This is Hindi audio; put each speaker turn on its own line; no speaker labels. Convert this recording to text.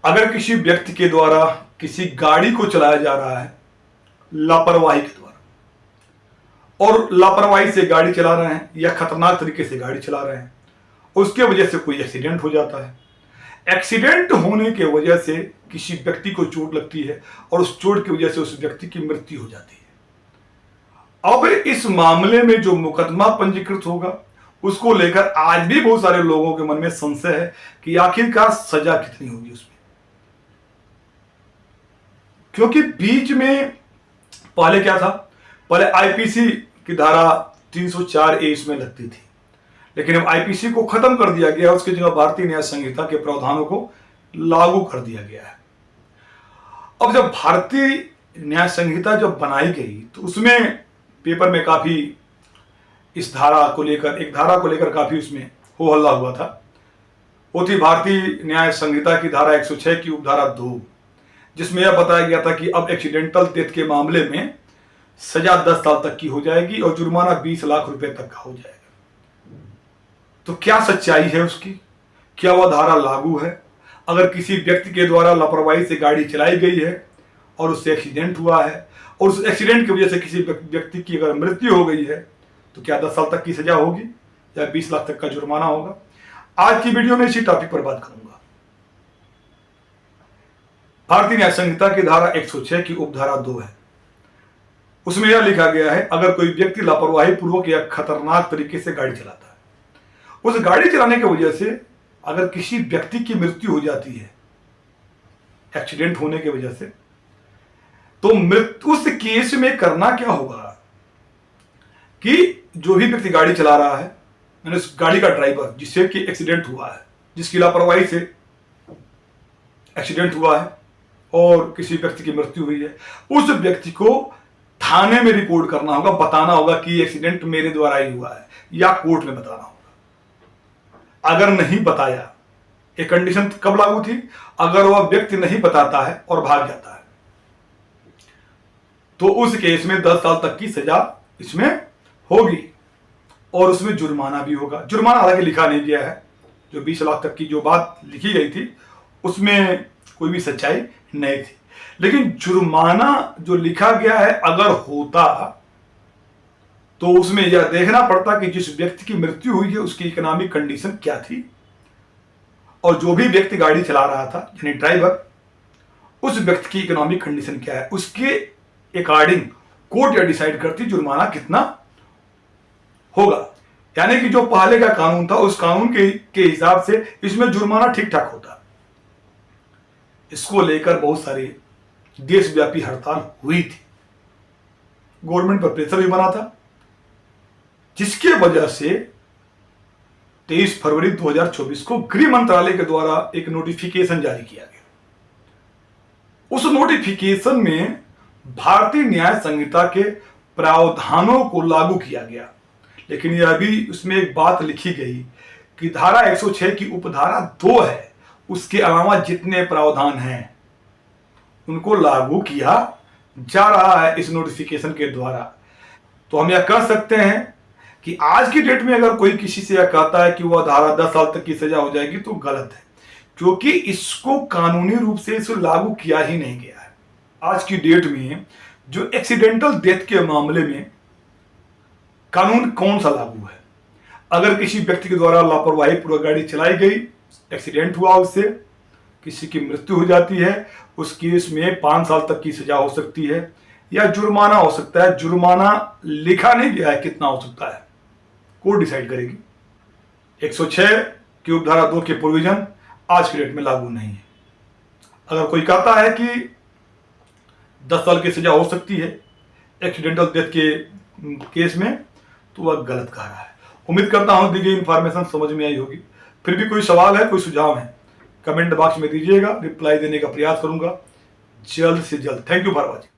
अगर किसी व्यक्ति के द्वारा किसी गाड़ी को चलाया जा रहा है लापरवाही के द्वारा, और लापरवाही से गाड़ी चला रहे हैं या खतरनाक तरीके से गाड़ी चला रहे हैं, उसके वजह से कोई एक्सीडेंट हो जाता है, एक्सीडेंट होने के वजह से किसी व्यक्ति को चोट लगती है और उस चोट की वजह से उस व्यक्ति की मृत्यु हो जाती है। अब इस मामले में जो मुकदमा पंजीकृत होगा उसको लेकर आज भी बहुत सारे लोगों के मन में संशय है कि आखिरकार सजा कितनी होगी उसमें, क्योंकि बीच में पहले क्या था, पहले आईपीसी की धारा 304 ए इसमें लगती थी, लेकिन अब आईपीसी को खत्म कर दिया गया, उसकी जगह भारतीय न्याय संहिता के प्रावधानों को लागू कर दिया गया है। अब जब भारतीय न्याय संहिता जब बनाई गई तो उसमें पेपर में काफी इस धारा को लेकर, एक धारा को लेकर काफी उसमें हो हल्ला हुआ था। वो थी भारतीय न्याय संहिता की धारा 106 की उपधारा 2, जिसमें यह बताया गया था कि अब एक्सीडेंटल डेथ के मामले में सजा 10 साल तक की हो जाएगी और जुर्माना 20 लाख रुपए तक का हो जाएगा। तो क्या सच्चाई है उसकी, क्या वह धारा लागू है? अगर किसी व्यक्ति के द्वारा लापरवाही से गाड़ी चलाई गई है और उससे एक्सीडेंट हुआ है और उस एक्सीडेंट की वजह से किसी व्यक्ति की अगर मृत्यु हो गई है तो क्या 10 साल तक की सजा होगी या 20 लाख तक का जुर्माना होगा? आज की वीडियो में इसी टॉपिक पर बात करूंगा। भारतीय न्याय संहिता की धारा 106 की उपधारा 2 है, उसमें यह लिखा गया है, अगर कोई व्यक्ति लापरवाही पूर्वक या खतरनाक तरीके से गाड़ी चलाता है, उस गाड़ी चलाने की वजह से अगर किसी व्यक्ति की मृत्यु हो जाती है एक्सीडेंट होने की वजह से, तो उस केस में करना क्या होगा कि जो भी व्यक्ति गाड़ी चला रहा है, मैंने उस गाड़ी का ड्राइवर जिससे कि एक्सीडेंट हुआ है, जिसकी लापरवाही से एक्सीडेंट हुआ है और किसी व्यक्ति की मृत्यु हुई है, उस व्यक्ति को थाने में रिपोर्ट करना होगा, बताना होगा कि एक्सीडेंट मेरे द्वारा ही हुआ है, या कोर्ट में बताना होगा। अगर नहीं बताया, एक कंडीशन कब लागू थी, अगर वह व्यक्ति नहीं बताता है और भाग जाता है तो उस केस में 10 साल तक की सजा इसमें होगी और उसमें जुर्माना भी होगा। जुर्माना हालांकि लिखा नहीं गया है, जो 20 लाख तक की जो बात लिखी गई थी उसमें कोई भी सच्चाई नहीं थी, लेकिन जुर्माना जो लिखा गया है अगर होता तो उसमें यह देखना पड़ता कि जिस व्यक्ति की मृत्यु हुई है उसकी इकोनॉमिक कंडीशन क्या थी, और जो भी व्यक्ति गाड़ी चला रहा था यानी ड्राइवर, उस व्यक्ति की इकोनॉमिक कंडीशन क्या है, उसके अकॉर्डिंग कोर्ट यह डिसाइड करती जुर्माना कितना होगा। यानी कि जो पहले का कानून था उस कानून के हिसाब से इसमें जुर्माना ठीक ठाक होता। इसको लेकर बहुत सारी देशव्यापी हड़ताल हुई थी, गवर्नमेंट पर प्रेशर भी बना था, जिसके वजह से 23 फरवरी 2024 को गृह मंत्रालय के द्वारा एक नोटिफिकेशन जारी किया गया। उस नोटिफिकेशन में भारतीय न्याय संहिता के प्रावधानों को लागू किया गया, लेकिन यह भी उसमें एक बात लिखी गई कि धारा 106 की उपधारा 2 है, उसके अलावा जितने प्रावधान हैं उनको लागू किया जा रहा है इस नोटिफिकेशन के द्वारा। तो हम यह कह सकते हैं कि आज की डेट में अगर कोई किसी से यह कहता है कि वह धारा 10 साल तक की सजा हो जाएगी तो गलत है, क्योंकि इसको कानूनी रूप से इसे लागू किया ही नहीं गया है। आज की डेट में जो एक्सीडेंटल डेथ के मामले में कानून कौन सा लागू है? अगर किसी व्यक्ति के द्वारा लापरवाही पूर्वक गाड़ी चलाई गई, एक्सीडेंट हुआ, उससे किसी की मृत्यु हो जाती है, उस केस में 5 साल तक की सजा हो सकती है या जुर्माना हो सकता है। जुर्माना लिखा नहीं गया है कितना हो सकता है, कोर्ट डिसाइड करेगी। 106 की उपधारा 2 के प्रोविजन आज की डेट में लागू नहीं है। अगर कोई कहता है कि 10 साल की सजा हो सकती है एक्सीडेंटल डेथ के केस में, तो वह गलत कह रहा है। उम्मीद करता हूं दी गई इंफॉर्मेशन समझ में आई होगी। फिर भी कोई सवाल है, कोई सुझाव है, कमेंट बॉक्स में दीजिएगा, रिप्लाई देने का प्रयास करूंगा जल्द से जल्द। Thank you for watching.